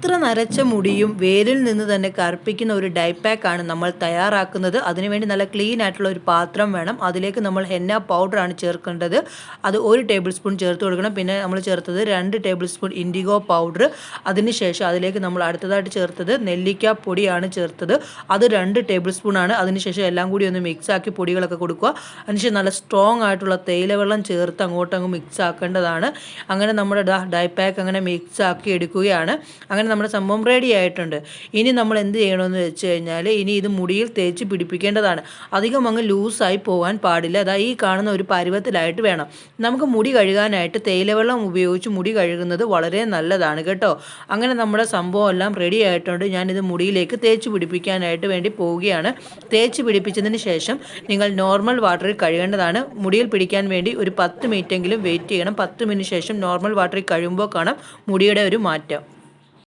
എത്ര നരച്ച മുടിയും വേരിൽ നിന്ന് തന്നെ കറുപ്പിക്കുന്ന ഒരു ഡൈ പാക്കാണ് നമ്മൾ തയ്യാറാക്കുന്നത്. അതിനുവേണ്ടി നല്ല ക്ലീൻ ആയിട്ടുള്ള ഒരു പാത്രം വേണം. അതിലേക്ക് നമ്മൾ ഹെന്ന പൗഡറാണ് ചേർക്കേണ്ടത്. അത് 1 ടേബിൾ സ്പൂൺ ചേർത്ത് കൊടുക്കണം. പിന്നെ നമ്മൾ ചേർത്തത് 2 ടേബിൾ സ്പൂൺ ഇൻഡിഗോ പൗഡർ. അതിനുശേഷം അതിലേക്ക് നമ്മൾ അടുത്തതായിട്ട് ചേർത്തത് നെല്ലിക്ക പൊടിയാണ് ചേർത്തത്. അത് 2 ടേബിൾ സ്പൂൺ ആണ്. അതിനുശേഷം എല്ലാം കൂടി ഒന്ന് മിക്സ് ആക്കി പൊടികളൊക്കെ കൊടുക്കുക. അതിനുശേഷം നല്ല സ്ട്രോങ് ആയിട്ടുള്ള തേയിലവെള്ളം ചേർത്ത് അങ്ങോട്ടങ്ങ് മിക്സ് ആക്കേണ്ടതാണ്. അങ്ങനെ നമ്മുടെ ഡൈ പാക്ക് അങ്ങനെ മിക്സ് ആക്കി എടുക്കുകയാണ്. അങ്ങനെ നമ്മുടെ സംഭവം റെഡി ആയിട്ടുണ്ട്. ഇനി നമ്മൾ എന്ത് ചെയ്യണമെന്ന് വെച്ച് കഴിഞ്ഞാൽ ഇനി ഇത് മുടിയിൽ തേച്ച് പിടിപ്പിക്കേണ്ടതാണ്. അധികം അങ്ങ് ലൂസായി പോകാൻ പാടില്ല. അതാ ഈ കാണുന്ന ഒരു പരുവത്തിലായിട്ട് വേണം. നമുക്ക് മുടി കഴുകാനായിട്ട് തേയിലവെള്ളം ഉപയോഗിച്ച് മുടി കഴുകുന്നത് വളരെ നല്ലതാണ് കേട്ടോ. അങ്ങനെ നമ്മുടെ സംഭവം എല്ലാം റെഡി ആയിട്ടുണ്ട്. ഞാനിത് മുടിയിലേക്ക് തേച്ച് പിടിപ്പിക്കാനായിട്ട് വേണ്ടി പോവുകയാണ്. തേച്ച് പിടിപ്പിച്ചതിന് ശേഷം നിങ്ങൾ നോർമൽ വാട്ടറിൽ കഴുകേണ്ടതാണ്. മുടിയിൽ പിടിക്കാൻ വേണ്ടി ഒരു 10 മിനിറ്റെങ്കിലും വെയിറ്റ് ചെയ്യണം. 10 മിനിറ്റ് ശേഷം നോർമൽ വാട്ടറിൽ കഴുകുമ്പോൾ കാണാം മുടിയുടെ ഒരു മാറ്റം.